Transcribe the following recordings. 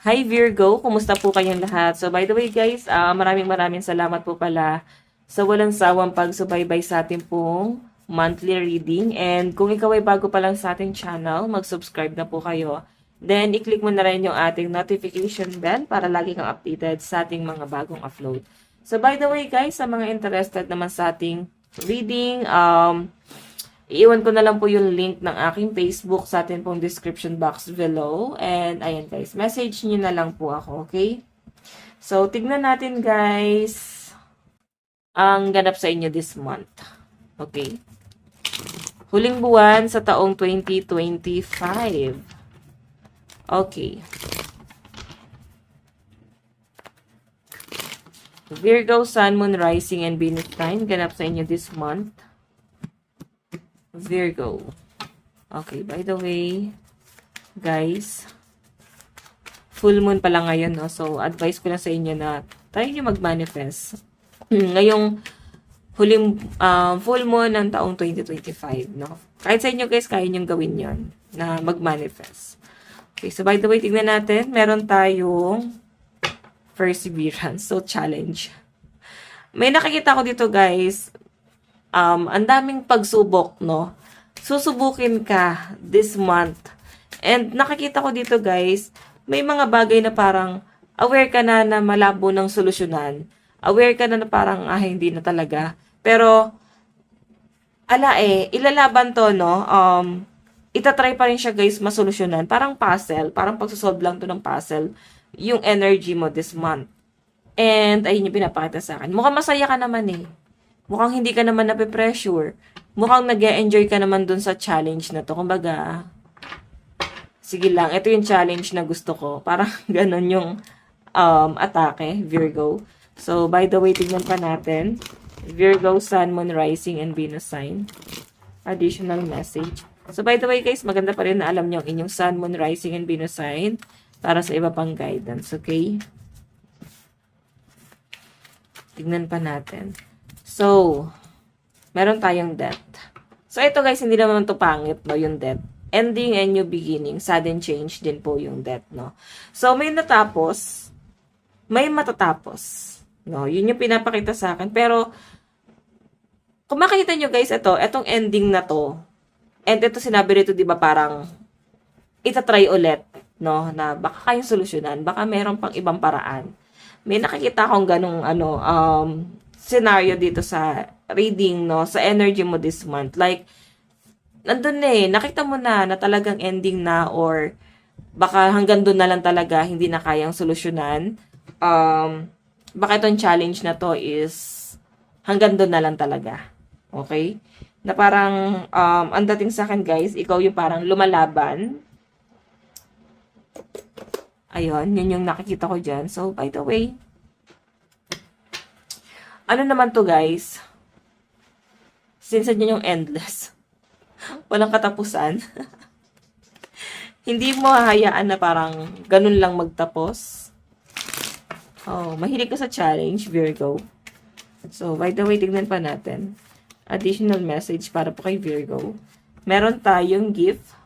Hi Virgo, kumusta po kayong lahat? So by the way guys, maraming salamat po pala sa walang sawang pagsubaybay sa ating pong monthly reading. And kung ikaw ay bago pa lang sa ating channel, mag-subscribe na po kayo. Then i-click mo na rin yung ating notification bell para lagi kang updated sa ating mga bagong upload. So by the way guys, sa mga interested naman sa ating reading, iiwan ko na lang po yung link ng aking Facebook sa atin pong description box below. And ayan guys, message nyo na lang po ako, okay? So, tignan natin guys ang ganap sa inyo this month. Okay? Huling buwan sa taong 2025. Okay. Virgo, Sun, Moon, Rising, and Venus sign. Ganap sa inyo this month. Virgo. Okay, by the way, guys, full moon pala ngayon, no? So, advice ko lang sa inyo na try nyo mag-manifest. Ngayong huling full moon ng taong 2025, no? Kahit sa inyo, guys, kaya nyo gawin yon na mag-manifest. Okay, so by the way, tignan natin. Meron tayong perseverance. So, challenge. May nakikita ko dito, guys, ang daming pagsubok, no? Susubukin ka this month. And nakikita ko dito, guys, may mga bagay na parang aware ka na na malabo ng solusyonan. Aware ka na na parang, hindi na talaga. Pero, ilalaban to, no? Itatry pa rin siya, guys, masolusyonan. Parang puzzle. Parang pagsusolve lang to ng puzzle. Yung energy mo this month. And, ayun yung pinapakita sa akin. Mukhang masaya ka naman eh. Mukhang hindi ka naman nape-pressure. Mukhang nag-e-enjoy ka naman dun sa challenge na to. Kumbaga, sige lang, ito yung challenge na gusto ko. Parang ganun yung atake, Virgo. So, by the way, tignan pa natin. Virgo, Sun, Moon, Rising, and Venus sign. Additional message. So, by the way, guys, maganda pa rin na alam nyo ang inyong Sun, Moon, Rising, and Venus sign para sa iba pang guidance, okay? Tignan pa natin. So, meron tayong death. So, ito guys, hindi naman to pangit, no, yung death. Ending and new beginning, sudden change din po yung death, no. So, may natapos, may matatapos, no. Yun yung pinapakita sa akin. Pero, kung makikita nyo guys, itong ending na to, and ito sinabi rito, di ba, parang, itatry ulit, no, na baka kayong solusyonan, baka meron pang ibang paraan. May nakikita akong ganong, scenario dito sa reading, no, sa energy mo this month. Like, nandun nakita mo na talagang ending na or baka hanggang doon na lang talaga, hindi na kayang solusyonan. Baka itong challenge na to is hanggang doon na lang talaga. Okay? Na parang, ang dating sa akin guys, ikaw yung parang lumalaban. Ayun, yun yung nakikita ko dyan. So, by the way, ano naman to guys? Since yun yung endless. Walang katapusan. Hindi mo hahayaan na parang ganun lang magtapos. Oh, mahilig ka sa challenge, Virgo. So, by the way, tignan pa natin. Additional message para po kay Virgo. Meron tayong gift.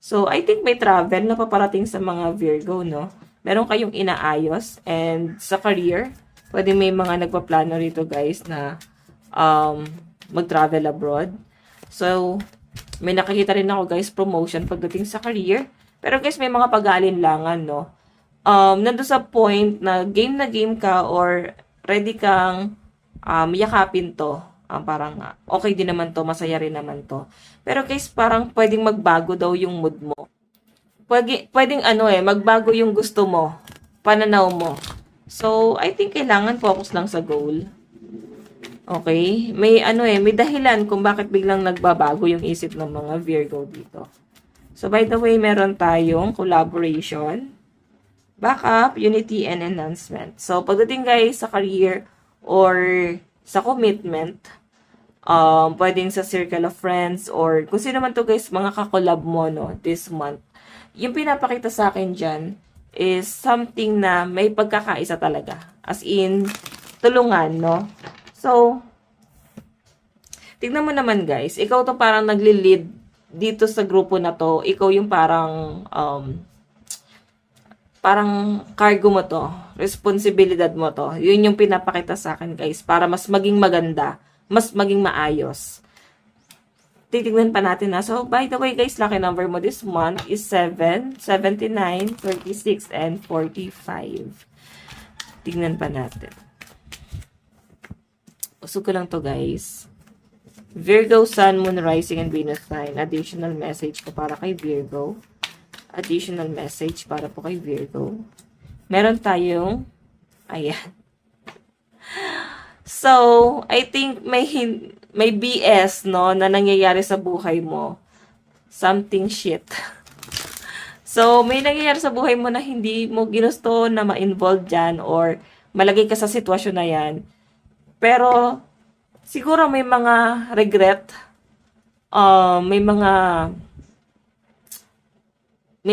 So, I think may travel na paparating sa mga Virgo, no? Meron kayong inaayos. And sa career, pwede may mga nagpaplano rito, guys, na mag-travel abroad. So, may nakikita rin ako, guys, promotion pagdating sa career. Pero, guys, may mga pag-aalinlangan, no? Nandun sa point na game ka or ready kang yakapin to. Parang okay din naman to, masaya rin naman to. Pero, guys, parang pwedeng magbago daw yung mood mo. Pwedeng magbago yung gusto mo, pananaw mo. So, I think kailangan focus lang sa goal. Okay? May may dahilan kung bakit biglang nagbabago yung isip ng mga Virgo dito. So, by the way, meron tayong collaboration, backup, unity, and enhancement. So, pagdating guys sa career or sa commitment, pwedeng sa circle of friends or kung sino man to guys, mga kakolab mo, no, this month. Yung pinapakita sa akin dyan, is something na may pagkakaisa talaga. As in, tulungan, no? So, tignan mo naman guys, ikaw to parang nagli-lead dito sa grupo na to. Ikaw yung parang, parang cargo mo to, responsibilidad mo to. Yun yung pinapakita sa akin, guys, para mas maging maganda, mas maging maayos. Titignan pa natin na. So, by the way, guys, lucky number mo this month is 7, 79, 36, and 45. Tignan pa natin. Usog ko lang to, guys. Virgo, Sun, Moon, Rising, and Venus sign. Additional message ko para kay Virgo. Additional message para po kay Virgo. Meron tayong, ayan. So, I think may BS, no, na nangyayari sa buhay mo. Something shit. So, may nangyayari sa buhay mo na hindi mo ginusto na ma-involve dyan or malagay ka sa sitwasyon na yan. Pero, siguro may mga regret, may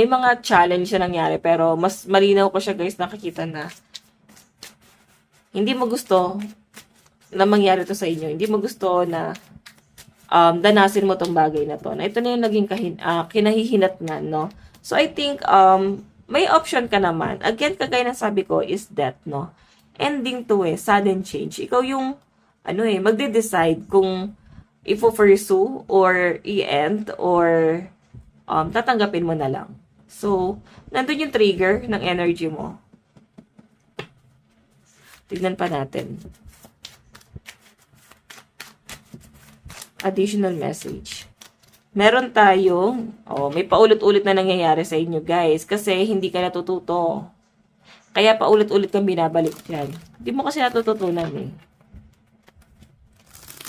mga challenge na nangyari, pero mas malinaw ko siya, guys, nakikita na hindi mo gusto na mangyari to sa inyo. Hindi mo gusto na danasin mo tong bagay na to. Na ito na yung naging kinahihinatnan, no? So, I think, may option ka naman. Again, kagaya ng sabi ko, is death, no? Ending to sudden change. Ikaw yung, magde-decide kung i-pursue or i-end or tatanggapin mo na lang. So, nandun yung trigger ng energy mo. Tignan pa natin. Additional message. Meron tayong, may paulit-ulit na nangyayari sa inyo, guys, kasi hindi ka natututo. Kaya paulit-ulit kang binabalik yan. Hindi mo kasi natututunan eh.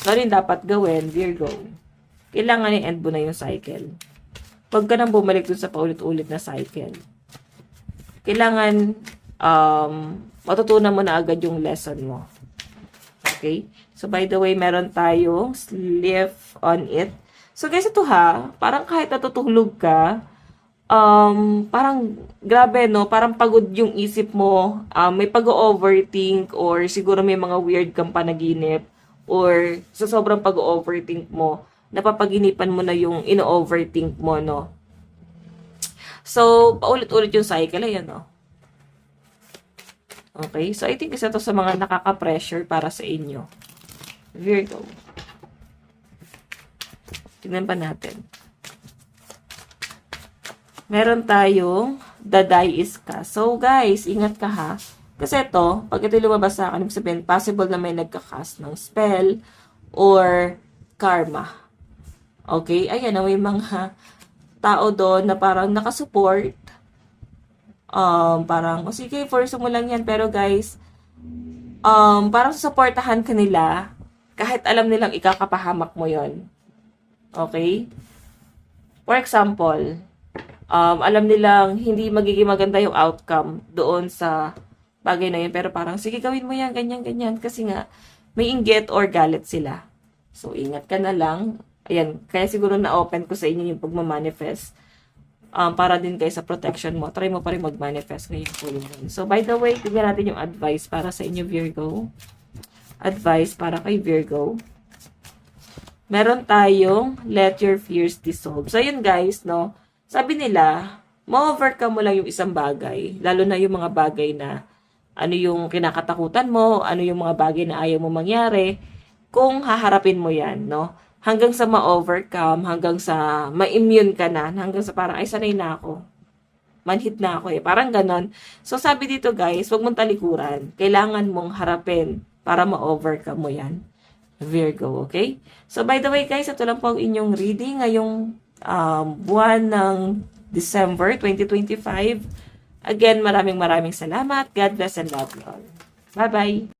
Ano rin dapat gawin, Virgo? Kailangan i-end mo na yung cycle. Huwag ka nang bumalik dun sa paulit-ulit na cycle. Kailangan matutunan mo na agad yung lesson mo. Okay? So, by the way, meron tayong sleep on it. So, guys, ito parang kahit natutulog ka, parang grabe, no? Parang pagod yung isip mo, may pag-overthink, or siguro may mga weird kang panaginip, or sa sobrang pag-overthink mo, napapaginipan mo na yung ino-overthink mo, no? So, paulit-ulit yung cycle, ayan, no? Okay? So, I think isa to sa mga nakaka-pressure para sa inyo. Virgo. Tingnan pa natin. Meron tayong the die is cast. So, guys, ingat ka ha. Kasi ito, pag ito lumabas sa akin, sabihin, possible na may nagka-cast ng spell or karma. Okay? Ayan, may mga tao doon na parang nakasupport. Parang, sige, force mo lang yan. Pero guys, parang susuportahan ka nila kahit alam nilang ikakapahamak mo yon. Okay? For example, alam nilang hindi magiging maganda yung outcome doon sa bagay na yun. Pero parang, sige, gawin mo yan, ganyan, ganyan. Kasi nga, may inggit or galit sila. So, ingat ka na lang. Ayan, kaya siguro na-open ko sa inyo yung pagmamanifest. Para din kayo sa protection mo. Try mo pa rin mag-manifest ngayong full moon. So, by the way, tignan natin yung advice para sa inyo, Virgo. Advice para kay Virgo. Meron tayong let your fears dissolve. So, yun guys, no? Sabi nila, ma-overcome mo lang yung isang bagay. Lalo na yung mga bagay na ano yung kinakatakutan mo, ano yung mga bagay na ayaw mo mangyari. Kung haharapin mo yan, no? Hanggang sa ma-overcome, hanggang sa ma-immune ka na, hanggang sa parang, ay, sanay na ako. Manhit na ako eh. Parang ganon. So, sabi dito guys, huwag mong talikuran. Kailangan mong harapin para ma-overcome mo yan. Virgo, okay? So, by the way guys, ito lang po ang inyong reading ngayong buwan ng December 2025. Again, maraming salamat. God bless and love you all. Bye-bye!